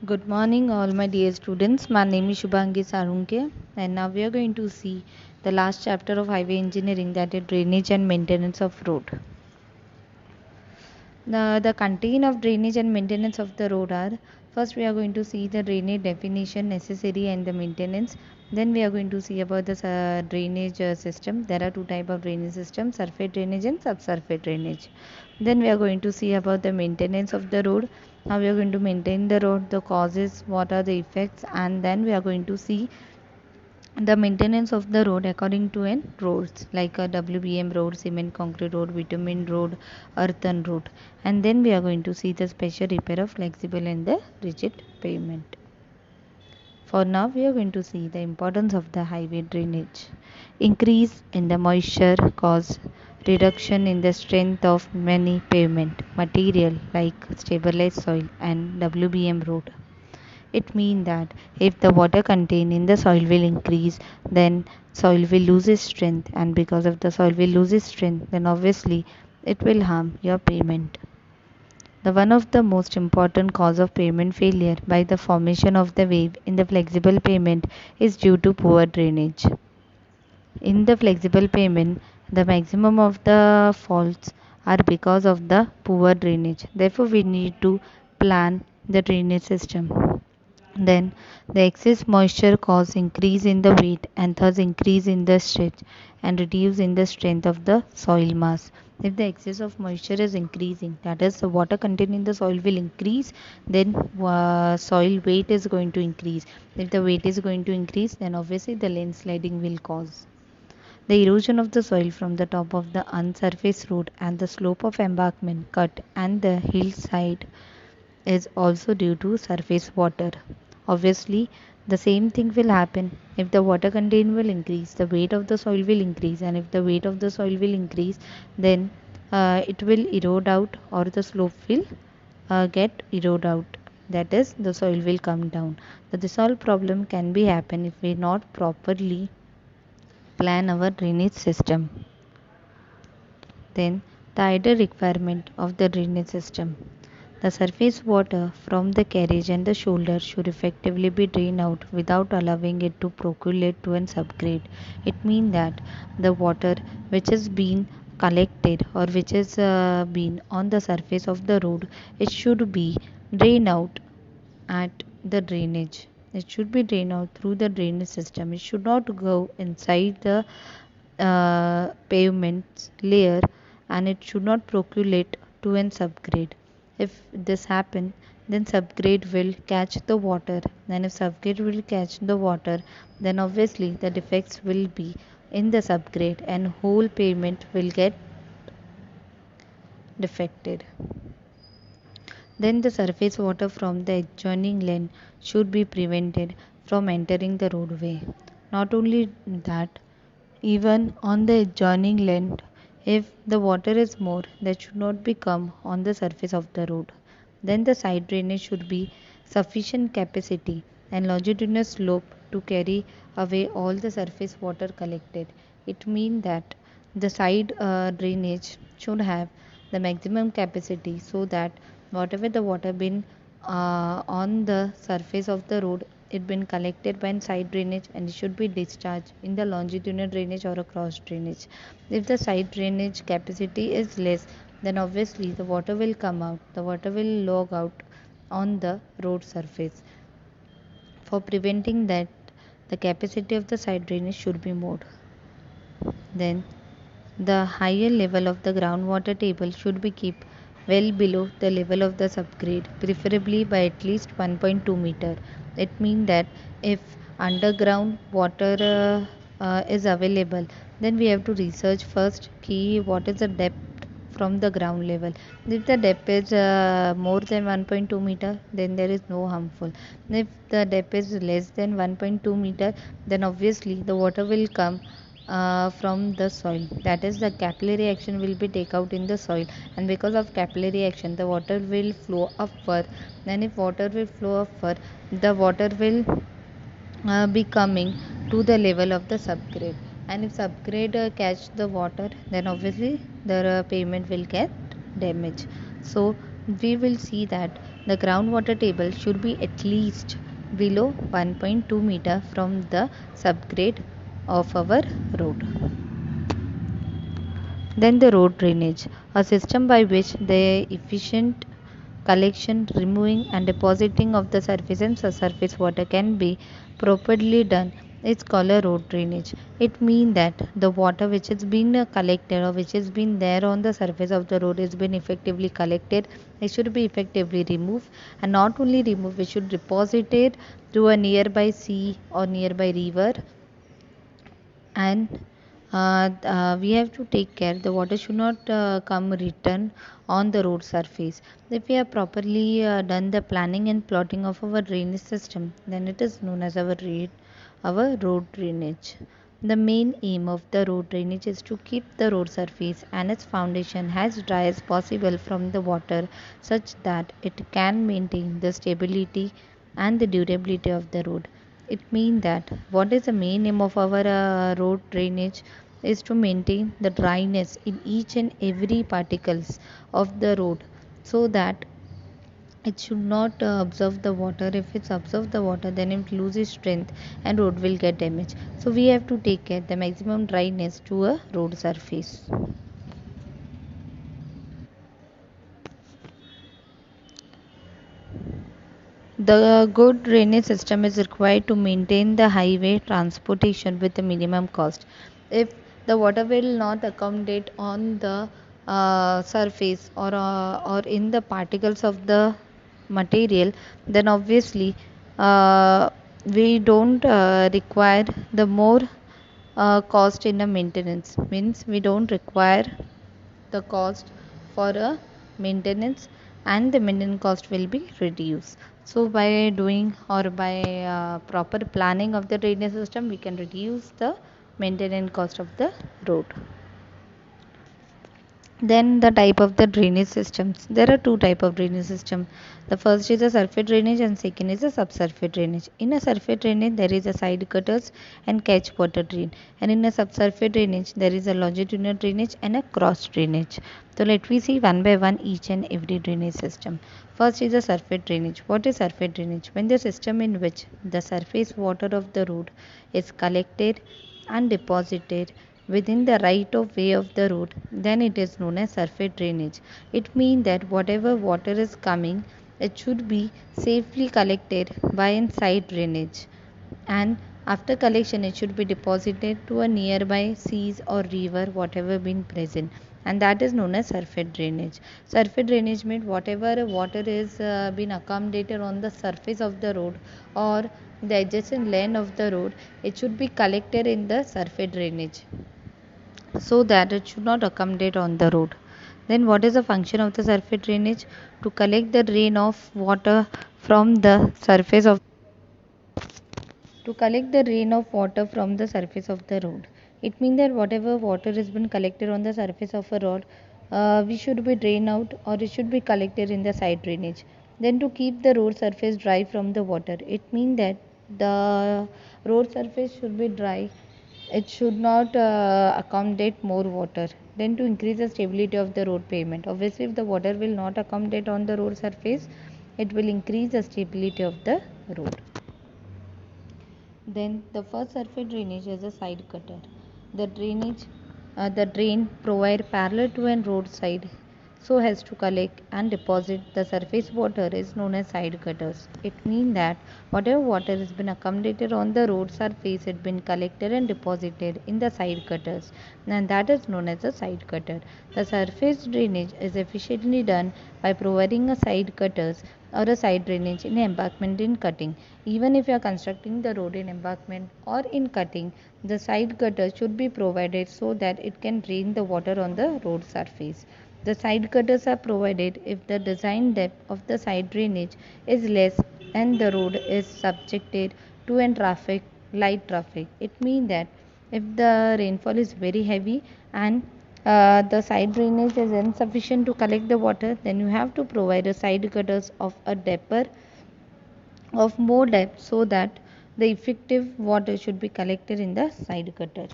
Good morning, all my dear students. My name is Shubhangi Sarunke, and now we are going to see the last chapter of highway engineering, that is drainage and maintenance of road. The content of drainage and maintenance of the road are: first we are going to see the drainage definition, necessary, and the maintenance. Then we are going to see about the drainage system. There are two type of drainage system: surface drainage and subsurface drainage. Then we are going to see about the maintenance of the road, how we are going to maintain the road, the causes, what are the effects, and then we are going to see the maintenance of the road according to an roads like a WBM road, cement concrete road, bitumen road, earthen road. And then we are going to see the special repair of flexible and the rigid pavement. For now, we are going to see the importance of the highway drainage. Increase in the moisture cause reduction in the strength of many pavement material like stabilized soil and WBM road. It means that if the water contained in the soil will increase, then soil will lose its strength, and because of the soil will lose its strength, then obviously it will harm your pavement. The one of the most important cause of pavement failure by the formation of the wave in the flexible pavement is due to poor drainage. In the flexible pavement, the maximum of the faults are because of the poor drainage. Therefore, we need to plan the drainage system. Then the excess moisture cause increase in the weight and thus increase in the stretch and reduce in the strength of the soil mass. If the excess of moisture is increasing, that is the water content in the soil will increase, then soil weight is going to increase. If the weight is going to increase, then obviously the landsliding will cause. The erosion of the soil from the top of the unsurfaced road and the slope of embankment cut and the hillside is also due to surface water. Obviously, the same thing will happen if the water content will increase, the weight of the soil will increase, and if the weight of the soil will increase, then it will erode out or the slope will get erode out. That is, the soil will come down. So this all problem can be happen if we not properly plan our drainage system. Then the ideal requirement of the drainage system. The surface water from the carriage and the shoulder should effectively be drained out without allowing it to percolate to an subgrade. It means that the water which has been collected or which has been on the surface of the road, it should be drained out at the drainage. It should be drained out through the drainage system. It should not go inside the pavement layer, and it should not percolate to an subgrade. If this happen, then subgrade will catch the water. And if subgrade will catch the water, then obviously the defects will be in the subgrade and whole pavement will get defected. Then the surface water from the adjoining land should be prevented from entering the roadway. Not only that, even on the adjoining land, if the water is more, that should not be come on the surface of the road. Then the side drainage should be sufficient capacity and longitudinal slope to carry away all the surface water collected. It means that the side drainage should have the maximum capacity so that whatever the water been on the surface of the road, it been collected by side drainage and it should be discharged in the longitudinal drainage or a cross drainage. If the side drainage capacity is less, then obviously the water will come out, the water will log out on the road surface. For preventing that, the capacity of the side drainage should be more. Then the higher level of the groundwater table should be kept well below the level of the subgrade, preferably by at least 1.2 meter. It means that if underground water is available, then we have to research first key what is the depth from the ground level. If the depth is more than 1.2 meter, then there is no harmful. If the depth is less than 1.2 meter, then obviously the water will come from the soil. That is, the capillary action will be take out in the soil, and because of capillary action, the water will flow upward. And if water will flow upward, the water will be coming to the level of the subgrade. And if subgrade catch the water, then obviously the pavement will get damaged. So we will see that the groundwater table should be at least below 1.2 meter from the subgrade of our road. Then the road drainage, a system by which the efficient collection, removing and depositing of the surface and surface water can be properly done. It's called a road drainage. It means that the water which has been collected or which has been there on the surface of the road has been effectively collected. It should be effectively removed, and not only removed, we should deposit it to a nearby sea or nearby river, and we have to take care the water should not come return on the road surface. If we have properly done the planning and plotting of our drainage system, then it is known as our road drainage. The main aim of the road drainage is to keep the road surface and its foundation as dry as possible from the water, such that it can maintain the stability and the durability of the road. It means that what is the main aim of our road drainage is to maintain the dryness in each and every particles of the road, so that it should not absorb the water. If it's absorb the water, then it loses strength and road will get damaged. So we have to take care the maximum dryness to a road surface. The good drainage system is required to maintain the highway transportation with a minimum cost. If the water will not accommodate on the surface or in the particles of the material, then obviously we don't require the more cost in the maintenance. Means we don't require the cost for a maintenance, and the maintenance cost will be reduced. So by doing or by proper planning of the drainage system, we can reduce the maintenance cost of the road. Then the type of the drainage systems. There are two type of drainage system. The first is a surface drainage and second is a subsurface drainage. In a surface drainage, there is a side cutters and catch water drain. And in a subsurface drainage, there is a longitudinal drainage and a cross drainage. So let me see one by one each and every drainage system. First is a surface drainage. What is surface drainage? When the system in which the surface water of the road is collected and deposited within the right of way of the road, then it is known as surface drainage. It means that whatever water is coming, it should be safely collected by a side drainage, and after collection it should be deposited to a nearby seas or river whatever been present, and that is known as surface drainage. Surface drainage means whatever water is been accommodated on the surface of the road or the adjacent land of the road, it should be collected in the surface drainage, so that it should not accommodate on the road. Then what is the function of the surface drainage? To collect the rain of water from the surface of from the surface of the road. It means that whatever water has been collected on the surface of a road, we should be drained out or it should be collected in the side drainage. Then to keep the road surface dry from the water, it means that the road surface should be dry. It should not accommodate more water. Then to increase the stability of the road pavement. Obviously, if the water will not accommodate on the road surface, it will increase the stability of the road. Then the first surface drainage is a side cutter. The the drain provide parallel to an roadside so as to collect and deposit the surface water is known as side cutters. It means that whatever water has been accumulated on the road surface has been collected and deposited in the side cutters, and that is known as a side cutter. The surface drainage is efficiently done by providing a side cutters or a side drainage in embankment in cutting. Even if you are constructing the road in embankment or in cutting, the side gutter should be provided so that it can drain the water on the road surface. The side gutters are provided if the design depth of the side drainage is less and the road is subjected to light traffic. It means that if the rainfall is very heavy and the side drainage is insufficient to collect the water, then you have to provide a side gutters of a more depth so that the effective water should be collected in the side gutter.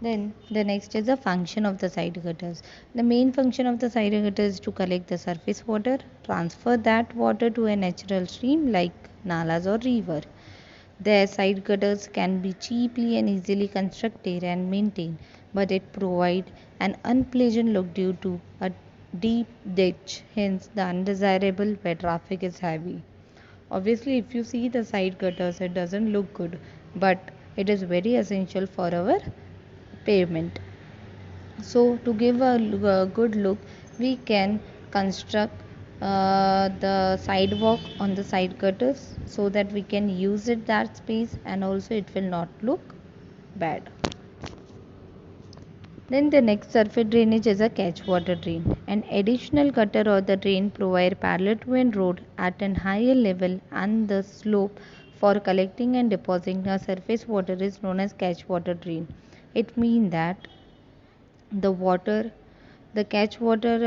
Then the next is the function of the side gutters. The main function of the side gutter is to collect the surface water, transfer that water to a natural stream like nalas or river. Their side gutters can be cheaply and easily constructed and maintained, but it provides an unpleasant look due to a deep ditch, hence the undesirable where traffic is heavy. Obviously, if you see the side gutters, it doesn't look good, but it is very essential for our pavement. So, to give a good look, we can construct the sidewalk on the side gutters so that we can use it that space and also it will not look bad. Then the next surface drainage is a catch water drain. An additional gutter or the drain provide parallel to a road at an higher level and the slope for collecting and depositing a surface water is known as catch water drain. It means that the water, the catch water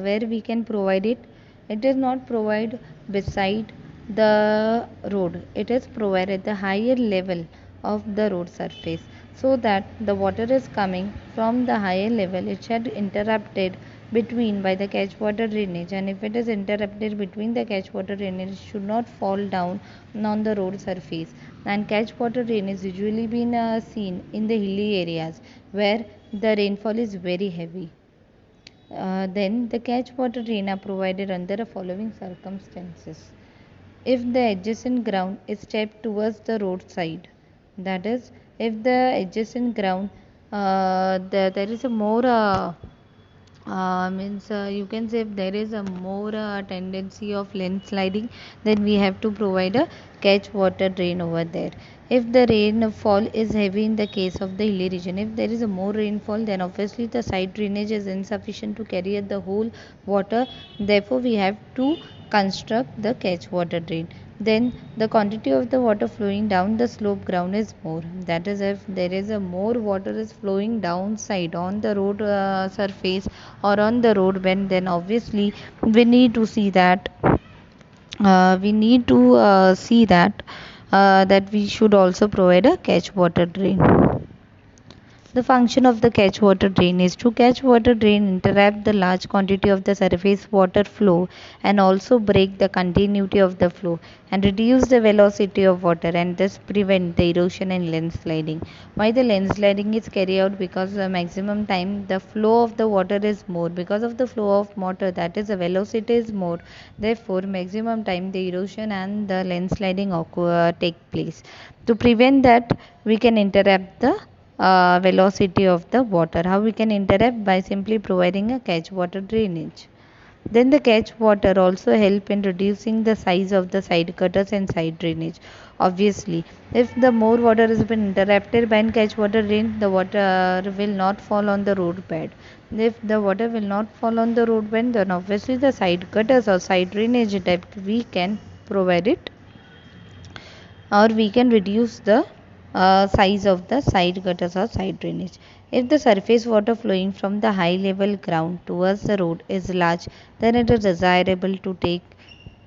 where we can provide it, it is not provided beside the road, it is provided at the higher level of the road surface, so that the water is coming from the higher level, it should interrupted between by the catch water drainage, and if it is interrupted between the catch water drainage, it should not fall down on the road surface. And catch water drainage usually been seen in the hilly areas where the rainfall is very heavy. Then the catch water drain are provided under the following circumstances. If the adjacent ground is stepped towards the roadside, that is, if the adjacent ground there is a more means you can say if there is a more tendency of landsliding, then we have to provide a catch water drain over there. If the rainfall is heavy in the case of the hilly region, if there is a more rainfall, then obviously the side drainage is insufficient to carry the whole water, therefore we have to construct the catch water drain. Then the quantity of the water flowing down the slope ground is more, that is, if there is a more water is flowing downside on the road surface or on the road bed, then obviously we need to see that that we should also provide a catch water drain. The function of the catch water drain is to catch water drain interrupt the large quantity of the surface water flow and also break the continuity of the flow and reduce the velocity of water and thus prevent the erosion and landsliding. Why the landsliding is carried out? Because the maximum time the flow of the water is more. Because of the flow of water, that is the velocity is more. Therefore, maximum time the erosion and the landsliding take place. To prevent that, we can interrupt the velocity of the water. How we can interrupt? By simply providing a catch water drainage. Then the catch water also help in reducing the size of the side gutters and side drainage. Obviously, if the more water has been interrupted by catch water drain, the water will not fall on the road bed. If the water will not fall on the road bed, then obviously the side gutters or side drainage depth we can provide it, or we can reduce the size of the side gutters or side drainage. If the surface water flowing from the high level ground towards the road is large, then it is desirable to take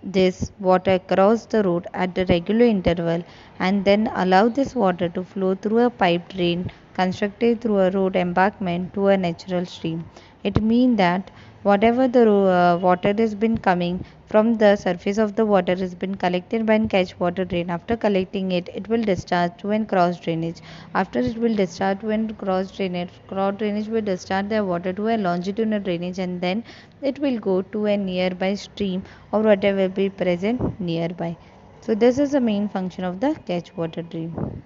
this water across the road at a regular interval and then allow this water to flow through a pipe drain constructed through a road embankment to a natural stream. It means that whatever the water has been coming from the surface of the water has been collected by a catch water drain. After collecting it, it will discharge to a cross drainage. After it will discharge to a cross drainage will discharge the water to a longitudinal drainage and then it will go to a nearby stream or whatever will be present nearby. So this is the main function of the catch water drain.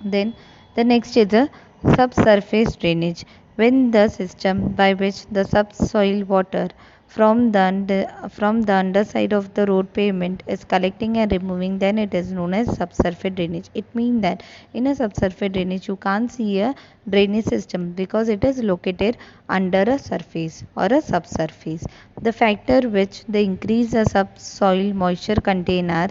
Then the next is the subsurface drainage. When the system by which the subsoil water from the underside of the road pavement is collecting and removing, then it is known as subsurface drainage. It means that in a subsurface drainage you can't see a drainage system because it is located under a surface or a subsurface. The factor which the increase the subsoil moisture contain are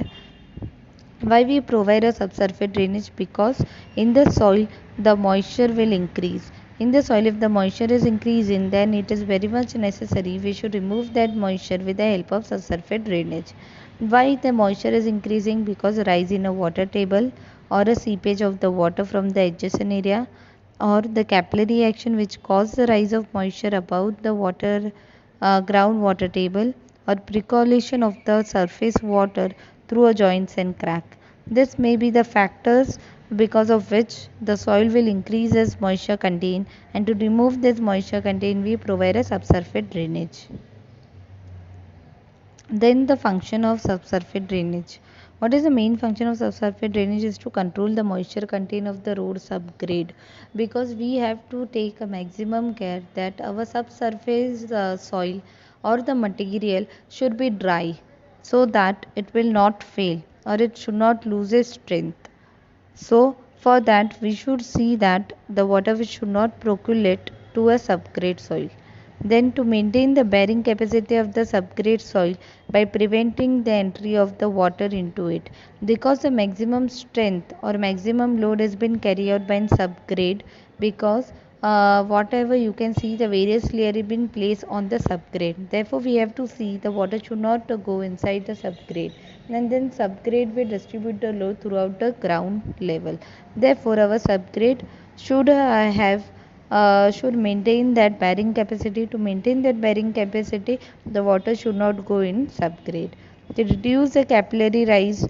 why we provide a subsurface drainage, because in the soil the moisture will increase. In the soil, if the moisture is increasing, then it is very much necessary we should remove that moisture with the help of subsurface drainage. Why the moisture is increasing? Because rise in a water table or a seepage of the water from the adjacent area, or the capillary action which cause the rise of moisture above the water groundwater table, or percolation of the surface water through a joints and crack. This may be the factors because of which the soil will increase its moisture content, and to remove this moisture content we provide a subsurface drainage. Then the function of subsurface drainage. What is the main function of subsurface drainage is to control the moisture content of the road subgrade, because we have to take a maximum care that our subsurface soil or the material should be dry, so that it will not fail or it should not lose its strength. So for that we should see that the water which should not percolate to a subgrade soil. Then to maintain the bearing capacity of the subgrade soil by preventing the entry of the water into it, because the maximum strength or maximum load has been carried out by subgrade, because whatever you can see the various layer have been placed on the subgrade. Therefore we have to see the water should not go inside the subgrade, and then subgrade will distribute the load throughout the ground level. Therefore our subgrade should maintain that bearing capacity. To maintain that bearing capacity, the water should not go in subgrade. To reduce the capillary rise,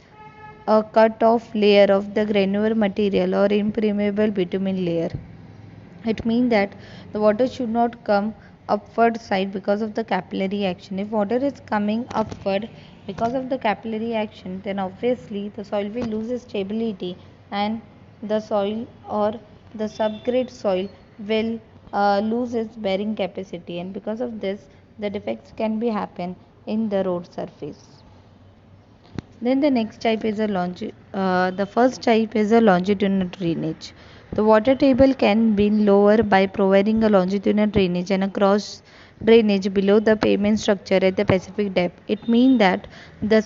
a cut off layer of the granular material or impermeable bitumen layer. It means that the water should not come upward side because of the capillary action. If water is coming upward because of the capillary action, then obviously the soil will lose its stability, and the soil or the subgrade soil will lose its bearing capacity, and because of this the defects can be happen in the road surface. Then the next type is the first type is a longitudinal drainage. The water table can be lower by providing a longitudinal drainage and a cross drainage below the pavement structure at the specific depth. It means that the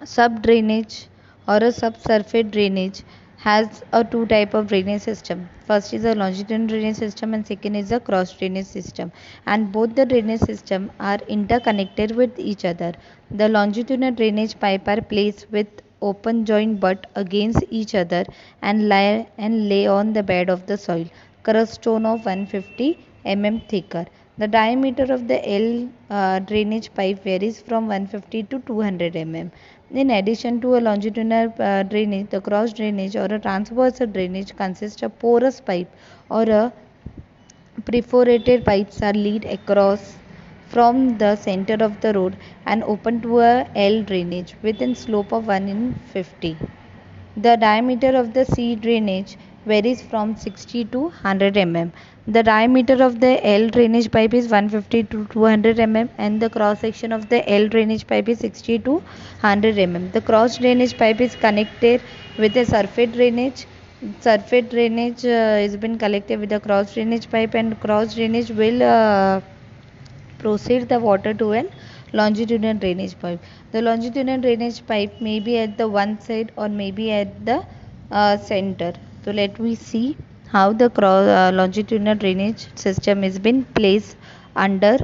sub drainage or a subsurface drainage has a two type of drainage system. First is a longitudinal drainage system and second is a cross drainage system, and both the drainage system are interconnected with each other. The longitudinal drainage pipe are placed with open joint butt against each other and lay on the bed of the soil. Crust stone of 150 mm thicker. The diameter of the L drainage pipe varies from 150 to 200 mm. In addition to a longitudinal drainage, the cross drainage or a transverse drainage consists of porous pipe or a perforated pipes are lead across from the center of the road and open to a L drainage within slope of 1 in 50. The diameter of the C drainage varies from 60 to 100 mm. The diameter of the L drainage pipe is 150 to 200 mm and the cross section of the L drainage pipe is 60 to 100 mm. The cross drainage pipe is connected with a surface drainage. Surface drainage is been collected with the cross drainage pipe, and cross drainage will proceed the water to an longitudinal drainage pipe. The longitudinal drainage pipe may be at the one side or maybe at the center. So let me see how the longitudinal drainage system is been placed under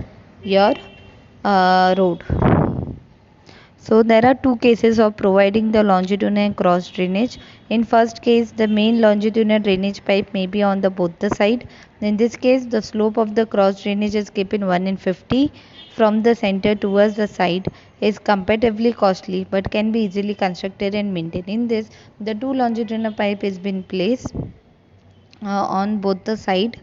your road. So there are two cases of providing the longitudinal and cross drainage. In first case, the main longitudinal drainage pipe may be on the both the side. In this case, the slope of the cross drainage is given 1 in 50 from the center towards the side is comparatively costly but can be easily constructed and maintained. In this, the two longitudinal pipe is been placed on both the side,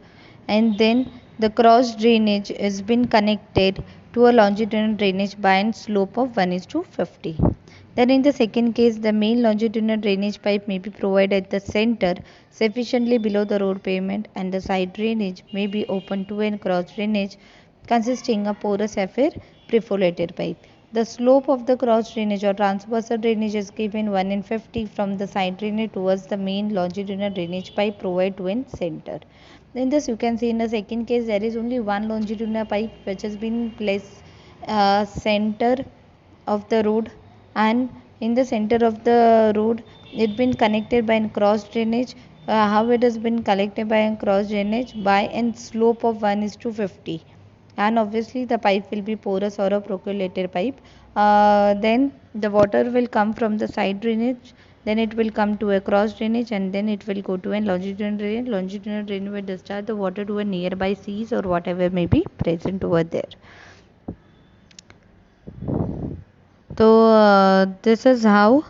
and then the cross drainage has been connected to a longitudinal drainage by a slope of 1 is to 50. Then in the second case, the main longitudinal drainage pipe may be provided at the center sufficiently below the road pavement, and the side drainage may be open to a cross drainage consisting of porous affair perforated pipe. The slope of the cross drainage or transverse drainage is given 1 in 50 from the side drainage towards the main longitudinal drainage pipe provided to in center. In this you can see in the second case there is only one longitudinal pipe which has been placed center of the road, and in the center of the road it been connected by a cross drainage. How it has been collected by a cross drainage? By a slope of 1 is to 50, and obviously the pipe will be porous or a percolated pipe. Then the water will come from the side drainage then it will come to a cross drainage, and then it will go to a longitudinal drainage. Longitudinal drainage will discharge the water to a nearby seas or whatever may be present over there. So this is how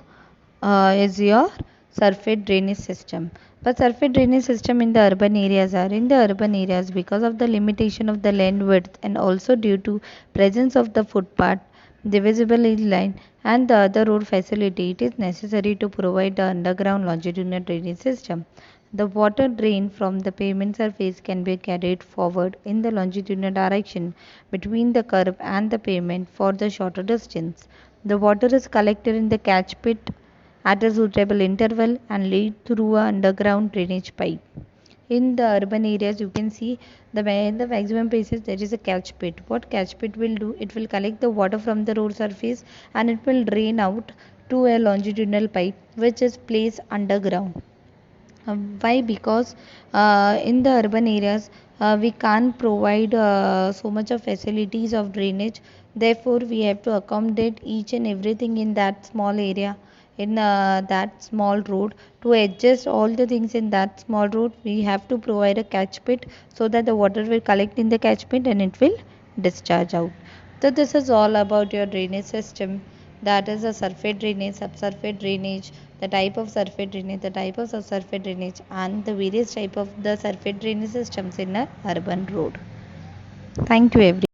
is your surface drainage system. But surface drainage system in the urban areas are in the urban areas because of the limitation of the land width and also due to presence of the footpath, divisible line and the other road facility, it is necessary to provide the underground longitudinal drainage system. The water drain from the pavement surface can be carried forward in the longitudinal direction between the curb and the pavement for the shorter distance. The water is collected in the catch pit at a suitable interval and lead through a underground drainage pipe. In the urban areas, you can see in the maximum places there is a catch pit. What catch pit will do? It will collect the water from the road surface and it will drain out to a longitudinal pipe which is placed underground. Why? Because in the urban areas we can't provide so much of facilities of drainage. Therefore, we have to accommodate each and everything in that small area, in that small road. To adjust all the things in that small road, we have to provide a catch pit so that the water will collect in the catch pit and it will discharge out. So this is all about your drainage system, that is a surface drainage, subsurface drainage, the type of surface drainage, the type of subsurface drainage and the various type of the surface drainage systems in a urban road. Thank you everyone.